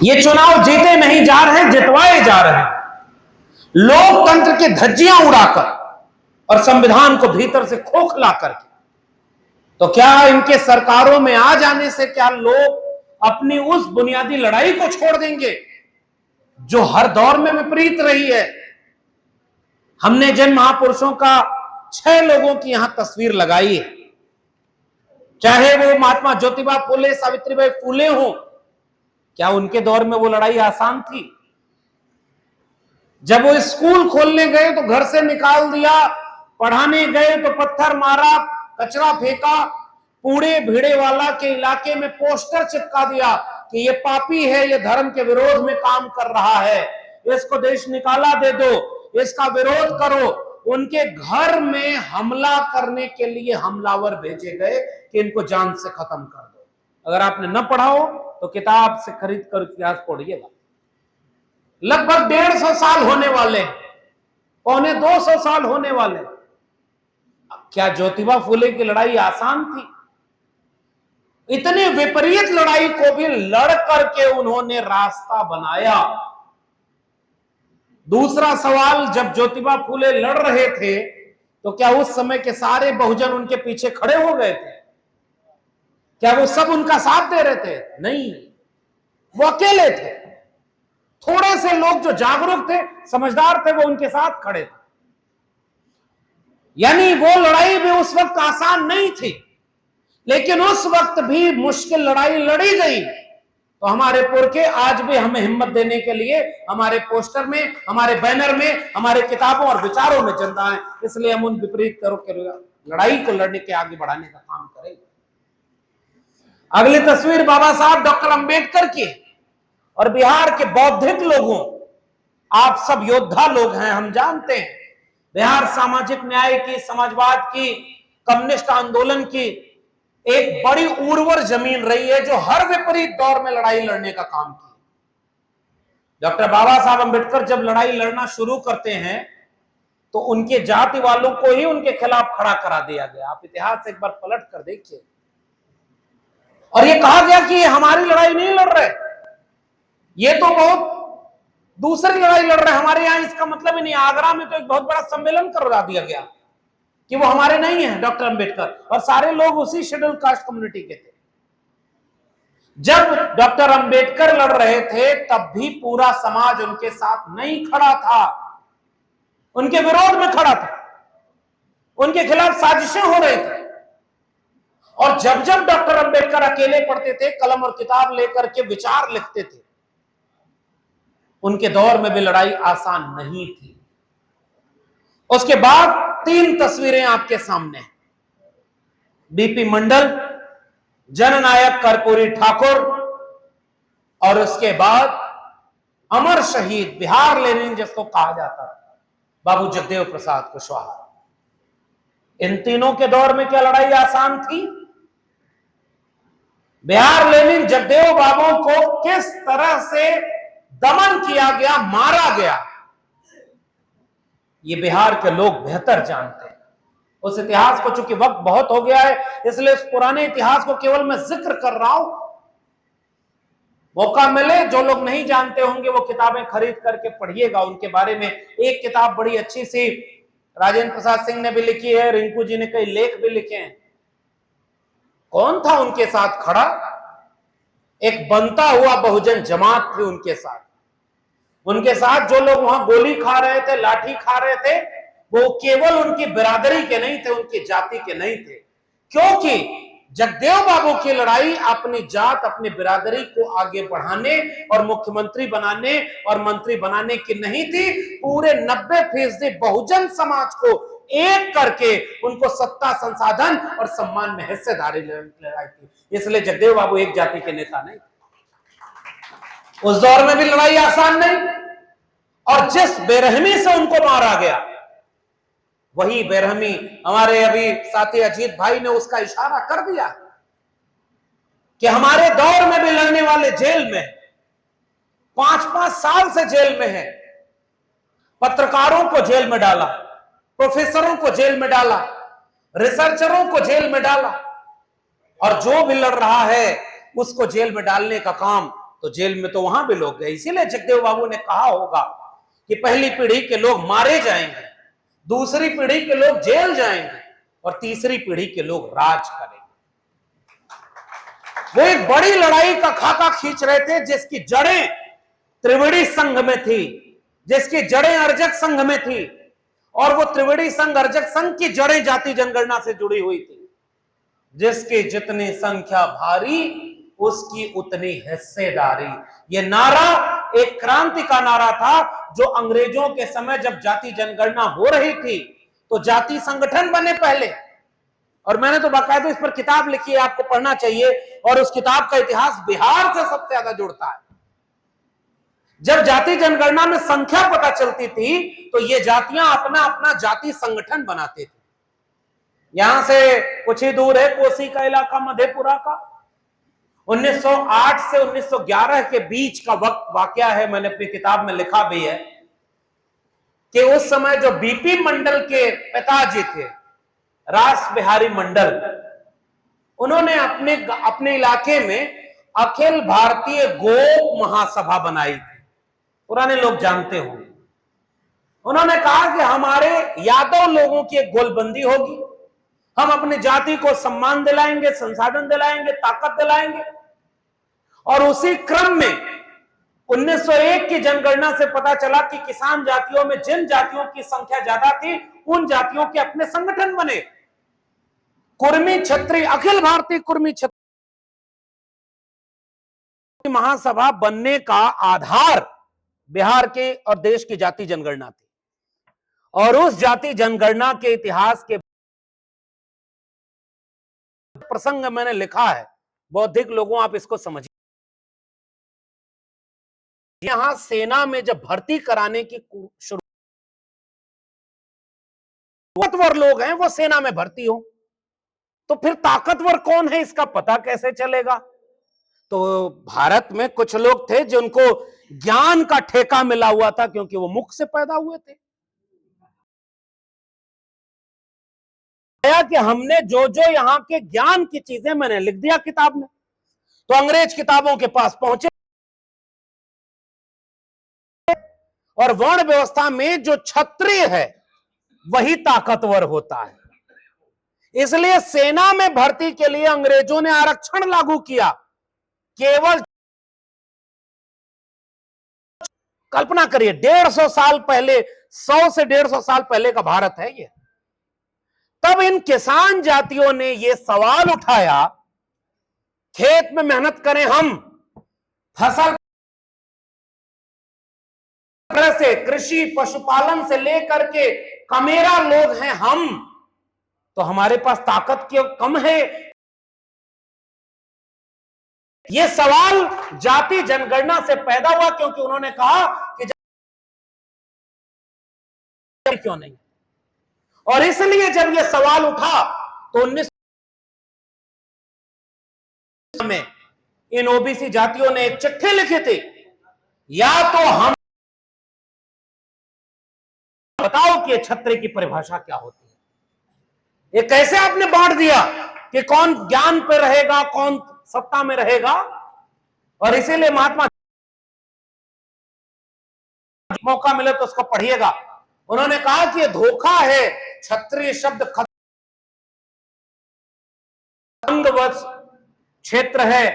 ये चुनाव जीते नहीं जा रहे, जितवाए जा रहे हैं लोकतंत्र के धज्जियां उड़ाकर और संविधान को भीतर से खोखला करके। तो क्या इनके सरकारों में आ जाने से क्या लोग अपनी उस बुनियादी लड़ाई को छोड़ देंगे जो हर दौर में विपरीत रही है? हमने जिन महापुरुषों का 6 लोगों की यहां तस्वीर लगाई है, चाहे वो महात्मा ज्योतिबा फुले, सावित्रीबाई फुले हो, क्या उनके दौर में वो लड़ाई आसान थी? जब वो स्कूल खोलने गए तो घर से निकाल दिया, पढ़ाने गए तो पत्थर मारा, कचरा फेंका, कूड़े भीड़े वाला के इलाके में पोस्टर चिपका दिया कि ये पापी है, ये धर्म के विरोध में काम कर रहा है, इसको देश निकाला दे दो, इसका विरोध करो। उनके घर में हमला करने के लिए हमलावर भेजे गए कि इनको जान से खत्म कर दो। अगर आपने न पढ़ा हो तो किताब से खरीद कर इतिहास पढ़िएगा। लगभग 150 साल होने वाले, पौने 200 साल होने वाले। क्या ज्योतिबा फुले की लड़ाई आसान थी? इतनी विपरीत लड़ाई को भी लड़ करके उन्होंने रास्ता बनाया। दूसरा सवाल, जब ज्योतिबा फुले लड़ रहे थे तो क्या उस समय के सारे बहुजन उनके पीछे खड़े हो गए थे? क्या वो सब उनका साथ दे रहे थे? नहीं, वो अकेले थे। थोड़े से लोग जो जागरूक थे, समझदार थे, वो उनके साथ खड़े थे। यानी वो लड़ाई भी उस वक्त आसान नहीं थी, लेकिन उस वक्त भी मुश्किल लड़ाई लड़ी गई। तो हमारे पुरखे आज भी हमें हिम्मत देने के लिए हमारे पोस्टर में, हमारे बैनर में, हमारे किताबों और विचारों में जिंदा है। इसलिए हम उन विपरीत करों के लड़ाई को लड़ने के आगे बढ़ाने का काम करेंगे। अगली तस्वीर बाबा साहब डॉक्टर अंबेडकर की और बिहार के बौद्धिक लोगों। आप सब योद्धा लोग हैं, हम जानते हैं। बिहार सामाजिक न्याय की, समाजवाद की, कम्युनिस्ट आंदोलन की एक बड़ी उर्वर जमीन रही है जो हर विपरीत दौर में लड़ाई लड़ने का काम किया। डॉक्टर बाबा साहब अंबेडकर जब लड़ाई लड़ना शुरू करते हैं तो उनके जाति वालों को ही उनके खिलाफ खड़ा करा दिया गया। आप इतिहास एक बार पलट कर देखिए। और ये कहा गया कि ये हमारी लड़ाई नहीं लड़ रहे, ये तो बहुत दूसरी लड़ाई लड़ रहे हैं, हमारे यहां इसका मतलब ही नहीं। आगरा में तो एक बहुत बड़ा सम्मेलन करवा दिया गया कि वो हमारे नहीं है डॉक्टर अंबेडकर, और सारे लोग उसी शेड्यूल कास्ट कम्युनिटी के थे। जब डॉक्टर अंबेडकर लड़ रहे थे तब भी पूरा समाज उनके साथ नहीं खड़ा था, उनके विरोध में खड़ा था, उनके खिलाफ साजिशें हो रही थी। और जब जब डॉक्टर अंबेडकर अकेले पढ़ते थे, कलम और किताब लेकर के विचार लिखते थे, उनके दौर में भी लड़ाई आसान नहीं थी। उसके बाद 3 तस्वीरें आपके सामने, बीपी मंडल, जननायक कर्पूरी ठाकुर और उसके बाद अमर शहीद बिहार लेनिन जिसको कहा जाता है, बाबू जगदेव प्रसाद कुशवाहा। इन तीनों के दौर में क्या लड़ाई आसान थी? बिहार लेनिन जगदेव बाबू को किस तरह से दमन किया गया, मारा गया, ये बिहार के लोग बेहतर जानते हैं। उस इतिहास को, चूंकि वक्त बहुत हो गया है, इसलिए उस पुराने इतिहास को केवल मैं जिक्र कर रहा हूं। मौका मिले, जो लोग नहीं जानते होंगे वो किताबें खरीद करके पढ़िएगा उनके बारे में। एक किताब बड़ी अच्छी सी राजेंद्र प्रसाद सिंह ने भी लिखी है, रिंकू जी ने कई लेख भी लिखे हैं। कौन था उनके साथ खड़ा? एक बनता हुआ बहुजन जमात थी उनके साथ। उनके साथ जो लोग वहां गोली खा रहे थे, लाठी खा रहे थे, वो केवल उनकी बिरादरी के नहीं थे, उनकी जाति के नहीं थे। क्योंकि जगदेव बाबू की लड़ाई अपनी जात, अपनी बिरादरी को आगे बढ़ाने और मुख्यमंत्री बनाने और मंत्री बनाने की नहीं थी, पूरे 90% बहुजन समाज को एक करके उनको सत्ता, संसाधन और सम्मान में हिस्सेदारी लड़ाई थी। इसलिए जगदेव बाबू एक जाति के नेता नहीं। उस दौर में भी लड़ाई आसान नहीं, और जिस बेरहमी से उनको मारा गया, वही बेरहमी हमारे अभी साथी अजीत भाई ने उसका इशारा कर दिया कि हमारे दौर में भी लड़ने वाले जेल में 5-5 साल से जेल में हैं। पत्रकारों को जेल में डाला, प्रोफेसरों को जेल में डाला, रिसर्चरों को जेल में डाला, और जो भी लड़ रहा है उसको जेल में डालने का काम तो जेल में तो वहां भी लोग गए। इसीलिए जगदेव बाबू ने कहा होगा कि पहली पीढ़ी के लोग मारे जाएंगे, दूसरी पीढ़ी के लोग जेल जाएंगे और तीसरी पीढ़ी के लोग राज करेंगे। वो एक बड़ी लड़ाई का खाका खींच रहे थे जिसकी जड़ें त्रिवेणी संघ में थी, जिसकी जड़ें अर्जक संघ में थी, और वो त्रिवेणी संघ अर्जक संघ की जड़ें जाति जनगणना से जुड़ी हुई थी। जिसकी जितनी संख्या भारी उसकी उतनी हिस्सेदारी। ये नारा एक क्रांति का नारा था जो अंग्रेजों के समय जब जाति जनगणना हो रही थी तो जाति संगठन बने पहले, और मैंने तो बाकायदा इस पर किताब लिखी है, आपको पढ़ना चाहिए। और उस किताब का इतिहास बिहार से सबसे ज्यादा जुड़ता है। जब जाति जनगणना में संख्या पता चलती थी तो ये जातियां अपना अपना जाति संगठन बनाते थे। यहां से कुछ ही दूर है कोसी का इलाका, मधेपुरा का। 1908 से 1911 के बीच का वक्त वाकया है, मैंने अपनी किताब में लिखा भी है कि उस समय जो बीपी मंडल के पिताजी थे, रास बिहारी मंडल, उन्होंने अपने इलाके में अखिल भारतीय गोप महासभा बनाई थी। पुराने लोग जानते होंगे। उन्होंने कहा कि हमारे यादव लोगों की एक गोलबंदी होगी, हम अपनी जाति को सम्मान दिलाएंगे, संसाधन दिलाएंगे, ताकत दिलाएंगे। और उसी क्रम में 1901 की जनगणना से पता चला कि किसान जातियों में जिन जातियों की संख्या ज्यादा थी उन जातियों के अपने संगठन बने। कुर्मी क्षत्रिय, अखिल भारतीय कुर्मी क्षत्रिय महासभा बनने का आधार बिहार के और देश की जाति जनगणना थी। और उस जाति जनगणना के इतिहास के प्रसंग मैंने लिखा है, बौद्धिक लोगों आप इसको समझिए। यहां सेना में जब भर्ती कराने की ताकतवर लोग हैं वो सेना में भर्ती हो, तो फिर ताकतवर कौन है इसका पता कैसे चलेगा? तो भारत में कुछ लोग थे जिनको ज्ञान का ठेका मिला हुआ था, क्योंकि वो मुख से पैदा हुए थे। कि हमने जो जो यहां के ज्ञान की चीजें मैंने लिख दिया किताब में, तो अंग्रेज किताबों के पास पहुंचे और वर्ण व्यवस्था में जो क्षत्रिय है वही ताकतवर होता है। इसलिए सेना में भर्ती के लिए अंग्रेजों ने आरक्षण लागू किया। केवल कल्पना करिए 150 साल पहले, 100 से 150 साल पहले का भारत है ये। तब इन किसान जातियों ने यह सवाल उठाया, खेत में मेहनत करें हम, फसल से कृषि पशुपालन से लेकर के कमेरा लोग हैं हम, तो हमारे पास ताकत क्यों कम है? यह सवाल जाति जनगणना से पैदा हुआ, क्योंकि उन्होंने कहा कि क्यों नहीं। और इसलिए जब यह सवाल उठा तो 19 में इन ओबीसी जातियों ने एक चिट्ठी लिखी थी, या तो हम बताओ कि क्षत्रिय की परिभाषा क्या होती है। ये कैसे आपने बांट दिया कि कौन ज्ञान पे रहेगा, कौन सत्ता में रहेगा? और इसीलिए महात्मा, मौका मिले तो उसको पढ़िएगा। उन्होंने कहा कि ये धोखा है, क्षत्रिय शब्द क्षेत्र है,